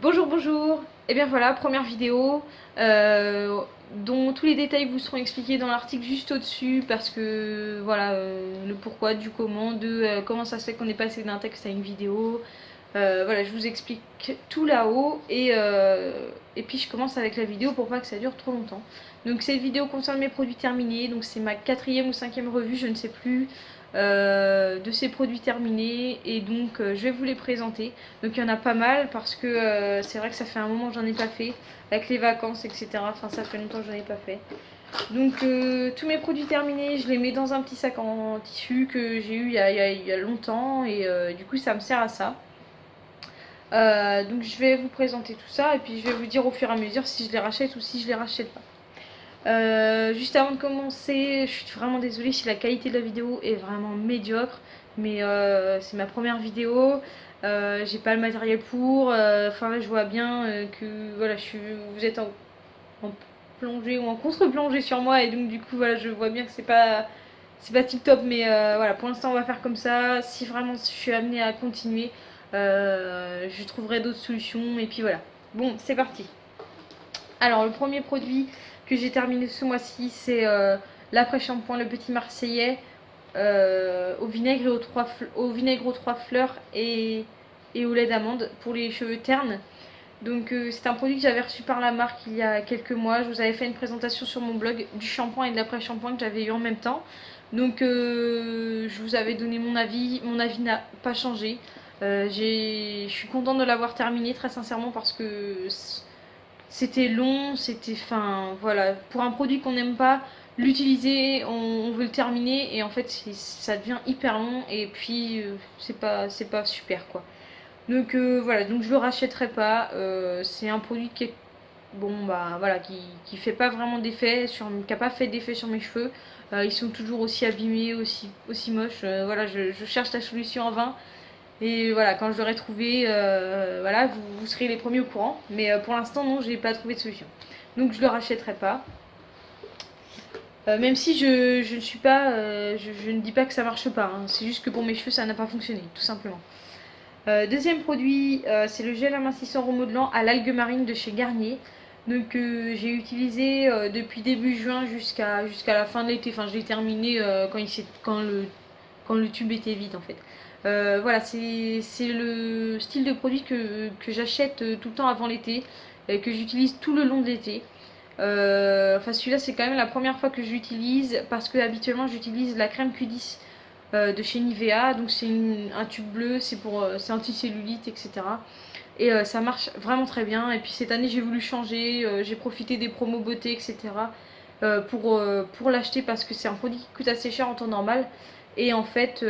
Bonjour, bonjour. Et bien voilà, première vidéo dont tous les détails vous seront expliqués dans l'article juste au-dessus parce que voilà, le pourquoi, du comment, de comment ça se fait qu'on est passé d'un texte à une vidéo. Voilà, je vous explique tout là-haut et puis je commence avec la vidéo pour pas que ça dure trop longtemps. Donc cette vidéo concerne mes produits terminés, donc c'est ma quatrième ou cinquième revue, je ne sais plus, de ces produits terminés et donc je vais vous les présenter. Donc il y en a pas mal parce que c'est vrai que ça fait un moment que j'en ai pas fait avec les vacances, etc. Enfin ça fait longtemps que j'en ai pas fait. Donc tous mes produits terminés, je les mets dans un petit sac en tissu que j'ai eu il y a longtemps et du coup ça me sert à ça. Donc je vais vous présenter tout ça et puis je vais vous dire au fur et à mesure si je les rachète ou si je les rachète pas. Juste avant de commencer, je suis vraiment désolée si la qualité de la vidéo est vraiment médiocre, mais c'est ma première vidéo, j'ai pas le matériel pour, enfin là je vois bien que voilà, vous êtes en plongée ou en contre-plongée sur moi et donc du coup voilà, je vois bien que c'est pas tip top, mais voilà, pour l'instant on va faire comme ça. Si vraiment je suis amenée à continuer, je trouverai d'autres solutions et puis voilà. Bon, c'est parti. Alors le premier produit que j'ai terminé ce mois-ci, c'est l'après-shampoing Le Petit Marseillais au vinaigre aux trois fleurs et au lait d'amande pour les cheveux ternes. Donc c'est un produit que j'avais reçu par la marque il y a quelques mois. Je vous avais fait une présentation sur mon blog du shampoing et de l'après-shampoing que j'avais eu en même temps. Donc je vous avais donné mon avis. Mon avis n'a pas changé. Je suis contente de l'avoir terminé très sincèrement parce que c'était long, c'était fin voilà, pour un produit qu'on n'aime pas l'utiliser, on veut le terminer et en fait ça devient hyper long et puis c'est pas super quoi. Donc voilà, donc je le rachèterai pas. C'est un produit qui est bon bah voilà qui fait pas vraiment d'effet qui a pas fait d'effet sur mes cheveux. Ils sont toujours aussi abîmés, aussi moches. Voilà, je cherche la solution en vain. Et voilà, quand je l'aurai trouvé, voilà, vous serez les premiers au courant. Mais pour l'instant, non, j'ai pas trouvé de solution. Donc je le rachèterai pas. Même si je ne suis pas, je ne dis pas que ça marche pas, hein. C'est juste que pour mes cheveux, ça n'a pas fonctionné, tout simplement. Deuxième produit, c'est le gel amincissant remodelant à l'algue marine de chez Garnier. Donc j'ai utilisé depuis début juin jusqu'à la fin de l'été. Enfin, je l'ai terminé quand le tube était vide en fait. Voilà, c'est le style de produit que j'achète tout le temps avant l'été, et que j'utilise tout le long de l'été. Enfin, celui-là, c'est quand même la première fois que je l'utilise parce que habituellement, j'utilise la crème Q10 de chez Nivea. Donc, c'est un tube bleu, c'est anti-cellulite, etc. Et ça marche vraiment très bien. Et puis, cette année, j'ai voulu changer. J'ai profité des promos beauté, etc. Pour l'acheter parce que c'est un produit qui coûte assez cher en temps normal. Et en fait,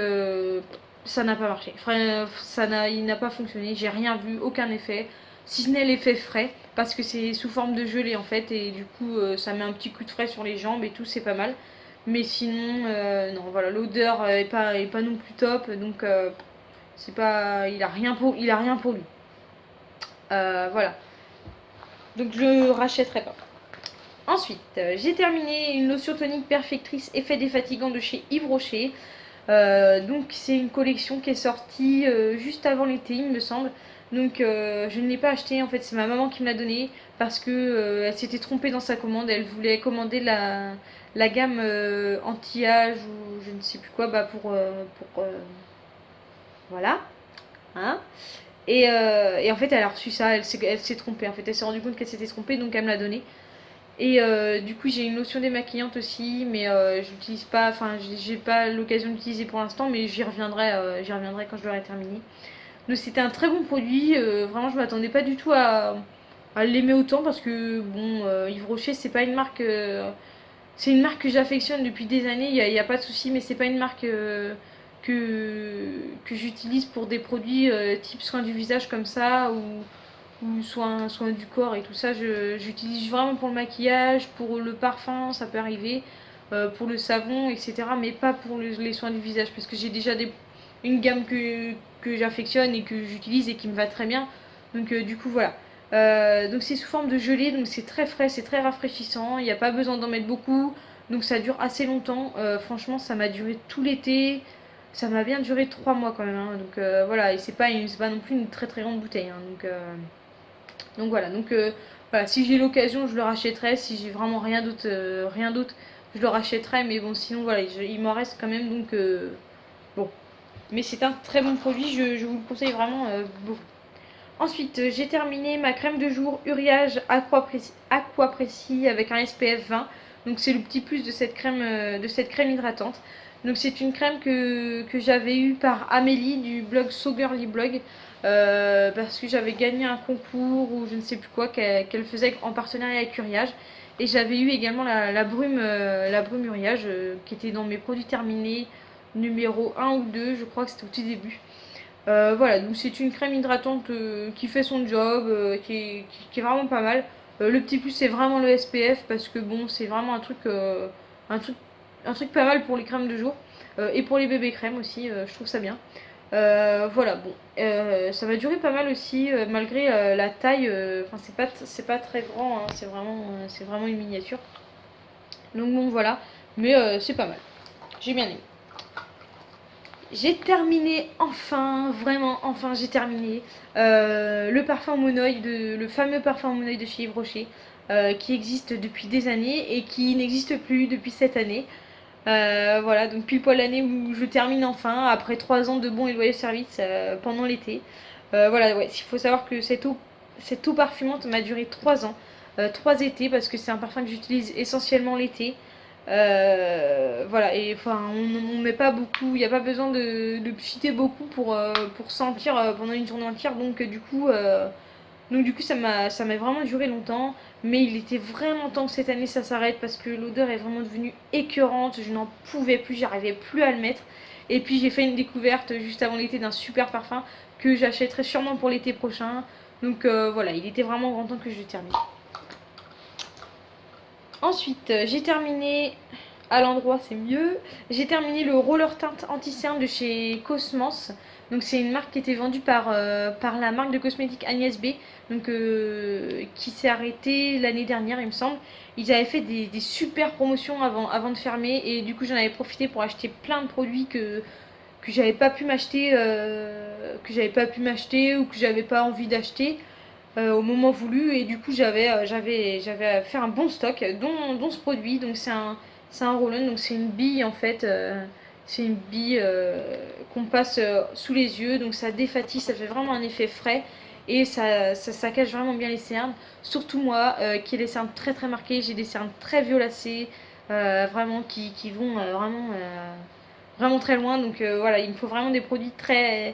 ça n'a pas marché. Enfin, il n'a pas fonctionné. J'ai rien vu, aucun effet. Si ce n'est l'effet frais, parce que c'est sous forme de gelée en fait. Et du coup, ça met un petit coup de frais sur les jambes et tout, c'est pas mal. Mais sinon, non, voilà, l'odeur est pas non plus top. Donc, c'est pas, il a rien pour lui. Voilà. Donc, je le rachèterai pas. Ensuite, j'ai terminé une lotion tonique perfectrice effet défatigant de chez Yves Rocher. Donc c'est une collection qui est sortie juste avant l'été, il me semble. Donc je ne l'ai pas acheté, en fait c'est ma maman qui me l'a donné parce que elle s'était trompée dans sa commande. Elle voulait commander la gamme anti-âge ou je ne sais plus quoi, bah voilà. Hein. Et en fait elle a reçu ça, elle s'est trompée en fait, elle s'est rendue compte qu'elle s'était trompée donc elle me l'a donné. Et du coup, j'ai une lotion démaquillante aussi, mais je l'utilise pas, enfin, j'ai pas l'occasion d'utiliser pour l'instant, mais j'y reviendrai quand je l'aurai terminé. Donc, c'était un très bon produit, vraiment, je m'attendais pas du tout à l'aimer autant parce que, bon, Yves Rocher, c'est pas une marque. C'est une marque que j'affectionne depuis des années, y a pas de souci, mais c'est pas une marque que j'utilise pour des produits type soins du visage comme ça, ou soin du corps et tout ça. J'utilise vraiment pour le maquillage, pour le parfum, ça peut arriver, pour le savon, etc. Mais pas pour les soins du visage parce que j'ai déjà une gamme que j'affectionne et que j'utilise et qui me va très bien. Donc du coup voilà. Donc c'est sous forme de gelée, donc c'est très frais, c'est très rafraîchissant. Il n'y a pas besoin d'en mettre beaucoup, donc ça dure assez longtemps. Franchement, ça m'a duré tout l'été. Ça m'a bien duré 3 mois quand même, hein. Donc voilà, et c'est pas non plus une très très grande bouteille, hein. Donc Donc voilà, voilà, si j'ai l'occasion, je le rachèterai. Si j'ai vraiment rien d'autre, je le rachèterai. Mais bon, sinon voilà, il m'en reste quand même. Bon. Mais c'est un très bon produit, je vous le conseille vraiment beaucoup. Ensuite, j'ai terminé ma crème de jour Uriage Aqua Précis avec un SPF 20. Donc c'est le petit plus de cette crème hydratante. Donc c'est une crème que j'avais eue par Amélie du blog So Girly Blog. Parce que j'avais gagné un concours ou je ne sais plus quoi qu'elle faisait en partenariat avec Uriage. Et j'avais eu également la brume Uriage qui était dans mes produits terminés numéro 1 ou 2, je crois que c'était au tout début. Voilà, donc c'est une crème hydratante qui fait son job, qui est vraiment pas mal. Le petit plus c'est vraiment le SPF parce que bon c'est vraiment un truc, un truc pas mal pour les crèmes de jour et pour les bébés crèmes aussi, je trouve ça bien. Voilà, bon, ça va durer pas mal aussi malgré la taille. Enfin c'est pas très grand, hein, c'est vraiment une miniature. Donc bon voilà, mais c'est pas mal. J'ai bien aimé. J'ai terminé enfin, vraiment enfin j'ai terminé le fameux parfum Monoï de chez Yves Rocher qui existe depuis des années et qui n'existe plus depuis cette année. Voilà, donc pile poil l'année où je termine enfin après 3 ans de bons et loyaux services pendant l'été. Voilà, ouais, il faut savoir que cette eau parfumante m'a duré 3 ans, 3 étés parce que c'est un parfum que j'utilise essentiellement l'été. Voilà, et enfin, on met pas beaucoup, il n'y a pas besoin de cheater beaucoup pour sentir pendant une journée entière, donc du coup ça m'a vraiment duré longtemps, mais il était vraiment temps que cette année ça s'arrête parce que l'odeur est vraiment devenue écœurante, je n'en pouvais plus, j'arrivais plus à le mettre. Et puis j'ai fait une découverte juste avant l'été d'un super parfum que j'achèterai sûrement pour l'été prochain, voilà, il était vraiment grand temps que je le termine. Ensuite, j'ai terminé à l'endroit, c'est mieux. J'ai terminé le roller teinte anti-cerne de chez Cosmos. Donc c'est une marque qui était vendue par la marque de cosmétiques Agnès B, qui s'est arrêtée l'année dernière, il me semble. Ils avaient fait des super promotions avant de fermer et du coup j'en avais profité pour acheter plein de produits que j'avais pas pu m'acheter, ou que j'avais pas envie d'acheter au moment voulu et du coup j'avais fait un bon stock dont ce produit. Donc c'est un roll-on, donc c'est une bille en fait, c'est une bille qu'on passe sous les yeux, donc ça défatise, ça fait vraiment un effet frais et ça cache vraiment bien les cernes, surtout moi qui ai les cernes très très marquées, j'ai des cernes très violacées, vraiment qui vont vraiment très loin, voilà, il me faut vraiment des produits qui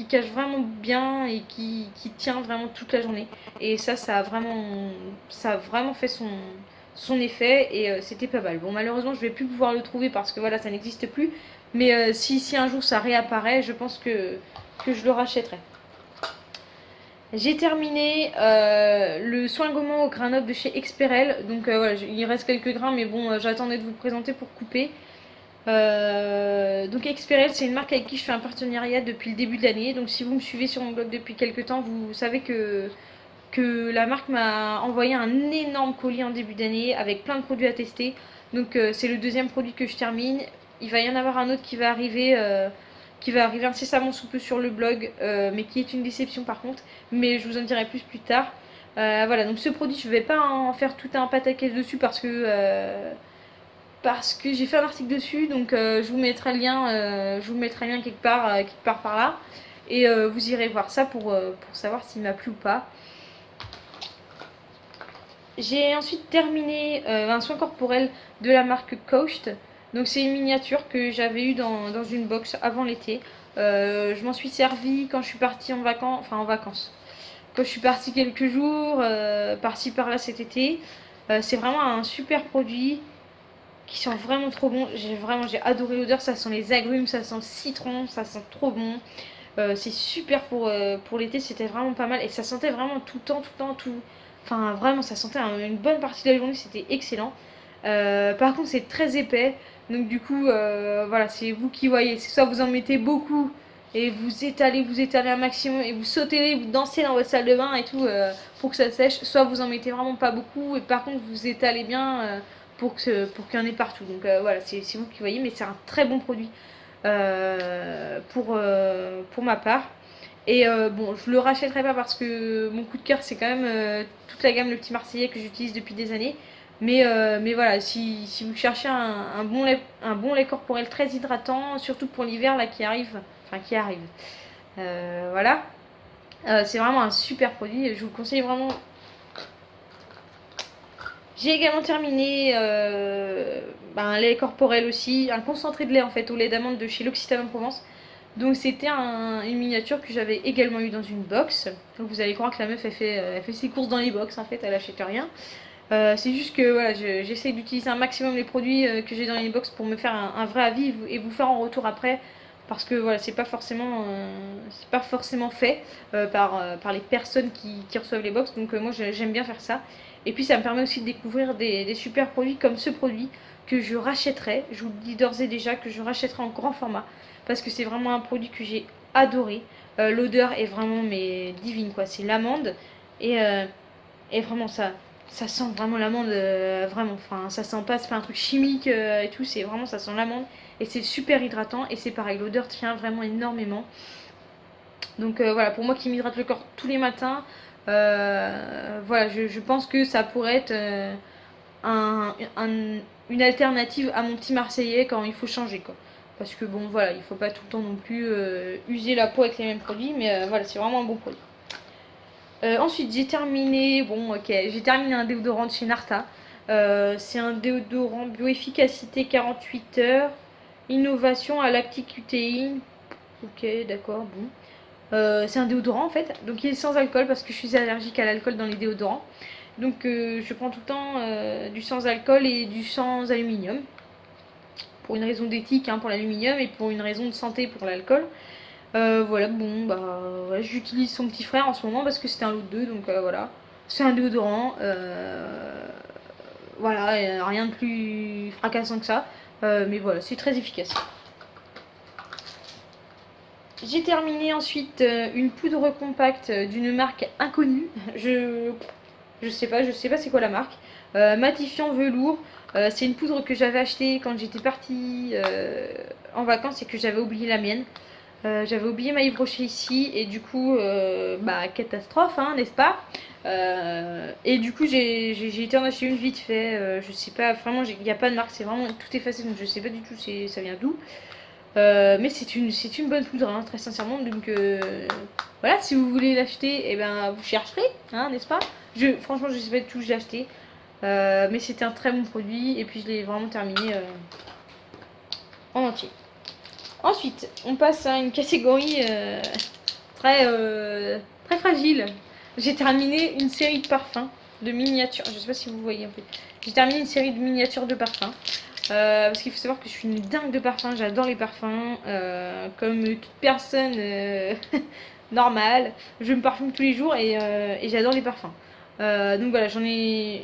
cache vraiment bien et qui tient vraiment toute la journée. Et ça a vraiment fait son effet et c'était pas mal. Bon, malheureusement, je vais plus pouvoir le trouver parce que voilà, ça n'existe plus. Mais si un jour ça réapparaît, je pense que je le rachèterai. J'ai terminé le soin gommant au grain noble de chez Experel. Donc voilà, il reste quelques grains, mais bon, j'attendais de vous présenter pour couper. Donc Experel, c'est une marque avec qui je fais un partenariat depuis le début de l'année. Donc si vous me suivez sur mon blog depuis quelques temps, vous savez que la marque m'a envoyé un énorme colis en début d'année avec plein de produits à tester. Donc c'est le deuxième produit que je termine. Il va y en avoir un autre qui va arriver incessamment sous peu sur le blog, mais qui est une déception par contre. Mais je vous en dirai plus tard. Voilà, donc ce produit, je ne vais pas en faire tout un pataquès dessus parce que j'ai fait un article dessus, donc je vous mettrai le lien quelque part par là, et vous irez voir ça pour savoir s'il m'a plu ou pas. J'ai ensuite terminé un soin corporel de la marque Coast. Donc c'est une miniature que j'avais eue dans une box avant l'été. Je m'en suis servi quand je suis partie en vacances. Quand je suis partie quelques jours, par-ci par-là cet été. C'est vraiment un super produit qui sent vraiment trop bon. J'ai adoré l'odeur, ça sent les agrumes, ça sent le citron, ça sent trop bon. C'est super pour l'été, c'était vraiment pas mal et ça sentait vraiment tout le temps, tout. Enfin vraiment, ça sentait une bonne partie de la journée, c'était excellent. Par contre, c'est très épais, donc du coup, voilà, c'est vous qui voyez. C'est soit vous en mettez beaucoup et vous étalez un maximum et vous sautez, vous dansez dans votre salle de bain et tout pour que ça sèche, soit vous en mettez vraiment pas beaucoup et par contre vous étalez bien pour qu'il y en ait partout. Donc voilà, c'est vous qui voyez, mais c'est un très bon produit pour ma part. Et bon, je le rachèterai pas parce que mon coup de cœur c'est quand même toute la gamme Le Petit Marseillais que j'utilise depuis des années. Mais voilà, si vous cherchez un bon lait corporel très hydratant, surtout pour l'hiver là qui arrive, enfin qui arrive, voilà, c'est vraiment un super produit. Je vous le conseille vraiment. J'ai également terminé un lait corporel aussi, un concentré de lait en fait au lait d'amande de chez L'Occitane en Provence. Donc c'était une miniature que j'avais également eu dans une box. Donc vous allez croire que la meuf elle fait ses courses dans les box en fait, elle achète rien. C'est juste que voilà, j'essaie d'utiliser un maximum les produits que j'ai dans les box pour me faire un vrai avis et vous faire en retour après. Parce que voilà, c'est pas forcément fait par les personnes qui reçoivent les box. Donc moi j'aime bien faire ça. Et puis ça me permet aussi de découvrir des super produits comme ce produit que je rachèterai. Je vous le dis d'ores et déjà que je rachèterai en grand format. Parce que c'est vraiment un produit que j'ai adoré. L'odeur est vraiment mais divine quoi. C'est l'amande. Et, euh, et vraiment ça sent vraiment l'amande, vraiment. Enfin, ça sent pas, c'est pas un truc chimique et tout, c'est vraiment, ça sent l'amande. Et c'est super hydratant. Et c'est pareil, l'odeur tient vraiment énormément. Donc voilà, pour moi qui m'hydrate le corps tous les matins, voilà, je pense que ça pourrait être une alternative à mon petit Marseillais quand il faut changer, quoi. Parce que bon, voilà, il faut pas tout le temps non plus user la peau avec les mêmes produits, mais voilà, c'est vraiment un bon produit. Ensuite, j'ai terminé un déodorant de chez Narta. C'est un déodorant bioefficacité 48 heures, innovation à lacticutéine. Ok, d'accord, bon. C'est un déodorant en fait, donc il est sans alcool parce que je suis allergique à l'alcool dans les déodorants. Donc je prends tout le temps du sans alcool et du sans aluminium. Pour une raison d'éthique pour l'aluminium et pour une raison de santé pour l'alcool. Voilà, bon, ouais, j'utilise son petit frère en ce moment parce que c'était un lot de deux, donc voilà. C'est un déodorant, voilà, rien de plus fracassant que ça, mais voilà, c'est très efficace. J'ai terminé ensuite une poudre compacte d'une marque inconnue. Je sais pas c'est quoi la marque. Matifiant velours. C'est une poudre que j'avais achetée quand j'étais partie en vacances et que j'avais oublié la mienne. J'avais oublié ma Yves Rocher ici et du coup, catastrophe, n'est-ce pas? Et du coup, j'ai été en acheter une vite fait. Je sais pas, vraiment, il n'y a pas de marque, c'est vraiment tout effacé donc je sais pas du tout ça vient d'où. Mais c'est une bonne poudre, très sincèrement. Donc voilà, si vous voulez l'acheter, vous chercherez, n'est-ce pas? Franchement, je sais pas du tout où j'ai acheté. Mais c'était un très bon produit et puis je l'ai vraiment terminé en entier. Ensuite, on passe à une catégorie très fragile. J'ai terminé une série de parfums, de miniatures. Je sais pas si vous voyez en fait. J'ai terminé une série de miniatures de parfums. Parce qu'il faut savoir que je suis une dingue de parfums, j'adore les parfums. Comme toute personne normale, je me parfume tous les jours et j'adore les parfums. Donc voilà, il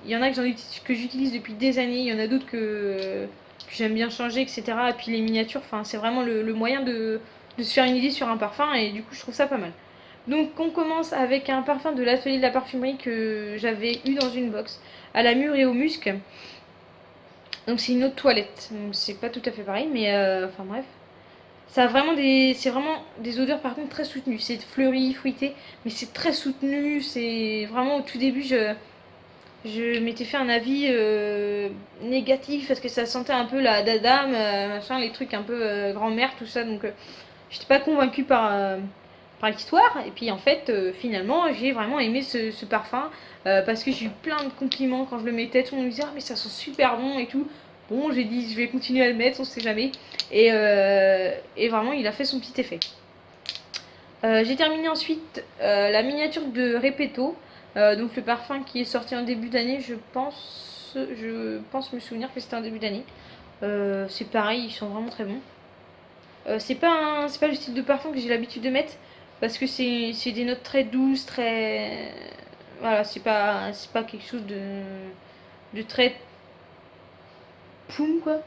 y en a que j'utilise depuis des années, il y en a d'autres que j'aime bien changer, etc. Et puis les miniatures, c'est vraiment le moyen de se faire une idée sur un parfum et du coup je trouve ça pas mal. Donc on commence avec un parfum de l'atelier de la parfumerie que j'avais eu dans une box, à la mûre et au musc. Donc c'est une eau de toilette, donc c'est pas tout à fait pareil, mais enfin bref. C'est vraiment des odeurs par contre très soutenues. C'est fleuri, fruité, mais c'est très soutenu. C'est vraiment au tout début, je m'étais fait un avis négatif parce que ça sentait un peu la dadame, machin, les trucs un peu grand-mère, tout ça. Donc j'étais pas convaincue par l'histoire. Et puis en fait, finalement, j'ai vraiment aimé ce parfum parce que j'ai eu plein de compliments quand je le mettais. Tout le monde me disait ah, mais ça sent super bon et tout. Bon, j'ai dit je vais continuer à le mettre, on sait jamais. Et vraiment, il a fait son petit effet. J'ai terminé ensuite la miniature de Repetto, donc le parfum qui est sorti en début d'année, je pense me souvenir que c'était en début d'année. C'est pareil, ils sont vraiment très bons. C'est pas le style de parfum que j'ai l'habitude de mettre parce que c'est des notes très douces, très voilà, c'est pas quelque chose de très poum quoi.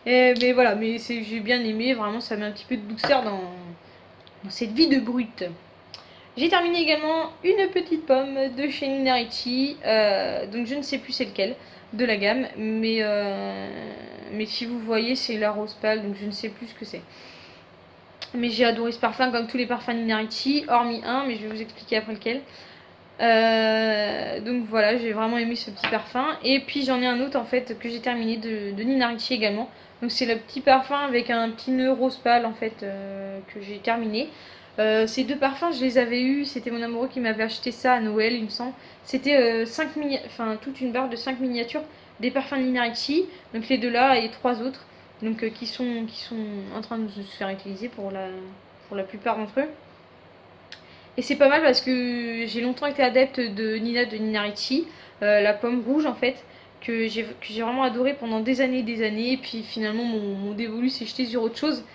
Mais voilà, mais j'ai bien aimé, vraiment ça met un petit peu de douceur dans cette vie de brute. J'ai terminé également une petite pomme de chez Nina Ricci, donc je ne sais plus c'est lequel de la gamme, mais si vous voyez c'est la rose pâle, donc je ne sais plus ce que c'est. Mais j'ai adoré ce parfum comme tous les parfums Nina Ricci, hormis un, mais je vais vous expliquer après lequel. Donc voilà, j'ai vraiment aimé ce petit parfum. Et puis j'en ai un autre en fait que j'ai terminé de Nina Ricci également. Donc c'est le petit parfum avec un petit nœud rose pâle en fait que j'ai terminé. Ces deux parfums je les avais eus, c'était mon amoureux qui m'avait acheté ça à Noël il me semble. C'était toute une barre de 5 miniatures des parfums de Nina Ricci. Donc les deux là et trois autres donc, qui sont en train de se faire utiliser pour la plupart d'entre eux. Et c'est pas mal parce que j'ai longtemps été adepte de Nina Ricci, la pomme rouge en fait, que j'ai vraiment adoré pendant des années et des années. Et puis finalement mon dévolu s'est jeté sur autre chose.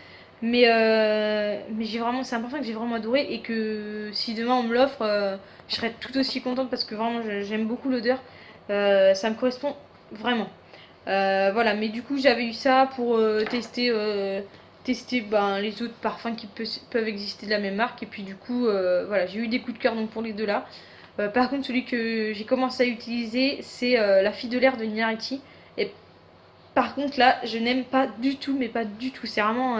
Mais c'est un parfum que j'ai vraiment adoré et que si demain on me l'offre, je serais tout aussi contente parce que vraiment j'aime beaucoup l'odeur. Ça me correspond vraiment. Voilà, mais du coup j'avais eu ça pour tester les autres parfums qui peuvent exister de la même marque. Et puis du coup, voilà, j'ai eu des coups de cœur donc pour les deux là. Par contre, celui que j'ai commencé à utiliser, c'est la fille de l'air de Nina Ricci. Et par contre, là, je n'aime pas du tout, mais pas du tout. C'est vraiment.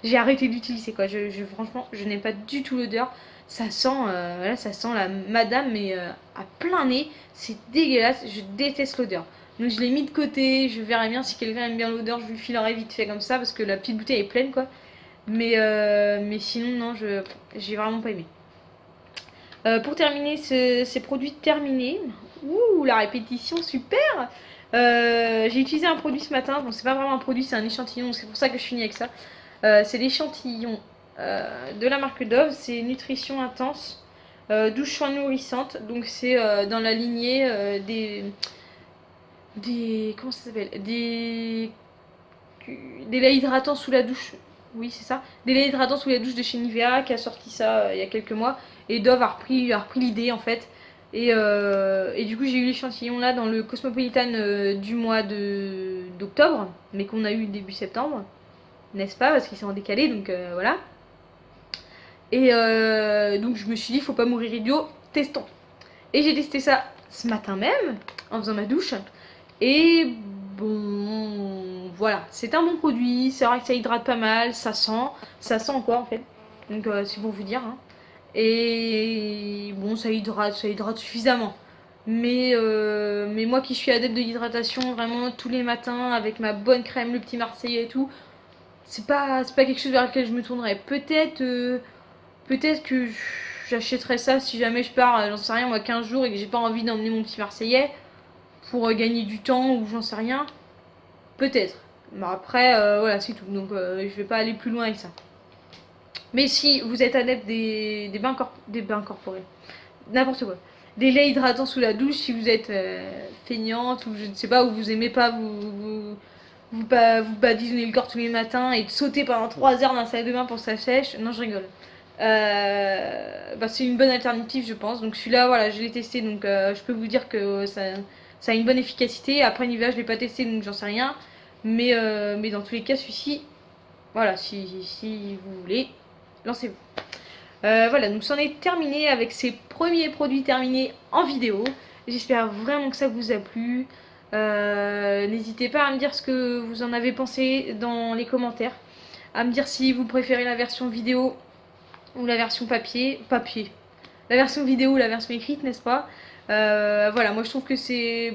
J'ai arrêté d'utiliser quoi. Franchement, je n'aime pas du tout l'odeur. Ça sent, ça sent la madame, mais à plein nez. C'est dégueulasse. Je déteste l'odeur. Donc je l'ai mis de côté. Je verrai bien si quelqu'un aime bien l'odeur. Je lui filerai vite fait comme ça parce que la petite bouteille est pleine quoi. Mais sinon, non, j'ai vraiment pas aimé. Pour terminer ces produits terminés, ouh, la répétition, super. J'ai utilisé un produit ce matin, bon c'est pas vraiment un produit, c'est un échantillon, c'est pour ça que je finis avec ça. C'est l'échantillon de la marque Dove, c'est Nutrition Intense, douche soin nourrissante, donc c'est dans la lignée comment ça s'appelle, des laits hydratants sous la douche. Oui, c'est ça. Des laits hydratants sous la douche de chez Nivea qui a sorti ça il y a quelques mois. Et Dove a repris l'idée en fait. Et du coup, j'ai eu l'échantillon là dans le Cosmopolitan du mois d'octobre, mais qu'on a eu début septembre, n'est-ce pas? Parce qu'ils sont en décalé, donc voilà. Et donc, je me suis dit, faut pas mourir idiot, testons. Et j'ai testé ça ce matin même, en faisant ma douche. Et bon, voilà, c'est un bon produit, c'est vrai que ça hydrate pas mal, ça sent quoi en fait. Donc c'est pour vous dire. Hein. Et bon, ça hydrate suffisamment. Mais moi qui suis adepte de l'hydratation vraiment tous les matins avec ma bonne crème, le petit Marseillais et tout, c'est pas quelque chose vers lequel je me tournerais. Peut-être que j'achèterais ça si jamais je pars, j'en sais rien moi, 15 jours et que j'ai pas envie d'emmener mon petit Marseillais pour gagner du temps ou j'en sais rien. Peut-être. Mais après, voilà, c'est tout. Donc je vais pas aller plus loin avec ça. Mais si vous êtes adepte des bains corporels, n'importe quoi. Des laits hydratants sous la douche, si vous êtes feignante ou je ne sais pas, ou vous aimez pas vous badigeonner le corps tous les matins et de sauter pendant 3 heures dans la salle de bain pour que ça sèche. Non, je rigole. C'est une bonne alternative, je pense. Donc celui-là, voilà, je l'ai testé, donc je peux vous dire que ça a une bonne efficacité. Après, Nivea, je l'ai pas testé, donc j'en sais rien. Mais dans tous les cas, celui-ci, voilà, si vous voulez, lancez-vous. Voilà, donc c'en est terminé avec ces premiers produits terminés en vidéo. J'espère vraiment que ça vous a plu. N'hésitez pas à me dire ce que vous en avez pensé dans les commentaires. À me dire si vous préférez la version vidéo ou la version papier. La version vidéo ou la version écrite, n'est-ce pas? Voilà, moi je trouve que c'est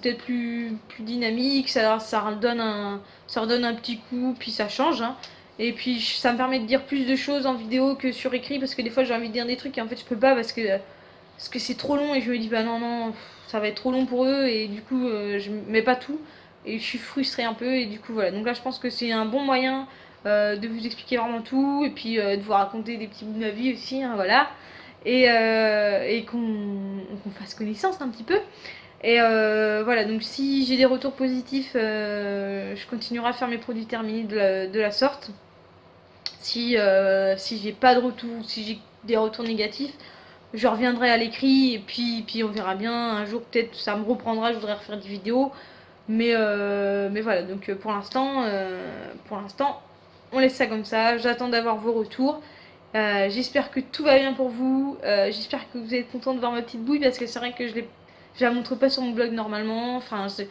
peut-être plus dynamique, ça redonne un petit coup, puis ça change. Hein. Et puis ça me permet de dire plus de choses en vidéo que sur écrit, parce que des fois j'ai envie de dire des trucs et en fait je peux pas parce que c'est trop long et je me dis bah non, ça va être trop long pour eux et du coup je mets pas tout et je suis frustrée un peu et du coup voilà. Donc là je pense que c'est un bon moyen de vous expliquer vraiment tout et puis de vous raconter des petits bouts de ma vie aussi, hein, voilà. Et qu'on fasse connaissance un petit peu. Et voilà, donc si j'ai des retours positifs, je continuerai à faire mes produits terminés de la sorte. Si j'ai pas de retour, si j'ai des retours négatifs, je reviendrai à l'écrit et puis on verra bien. Un jour peut-être ça me reprendra, je voudrais refaire des vidéos. Mais voilà, donc pour l'instant, on laisse ça comme ça. J'attends d'avoir vos retours. J'espère que tout va bien pour vous. J'espère que vous êtes content de voir ma petite bouille parce que c'est vrai que je la montre pas sur mon blog normalement. Enfin, c'est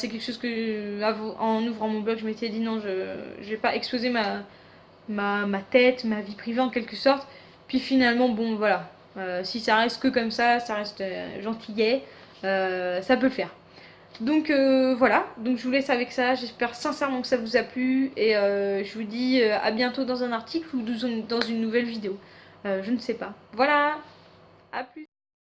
quelque chose que en ouvrant mon blog, je m'étais dit non, je vais pas exposer ma tête, ma vie privée en quelque sorte. Puis finalement, bon voilà, si ça reste que comme ça reste gentillet, ça peut le faire. Donc voilà, donc je vous laisse avec ça, j'espère sincèrement que ça vous a plu et je vous dis à bientôt dans un article ou dans une nouvelle vidéo. Je ne sais pas. Voilà, à plus.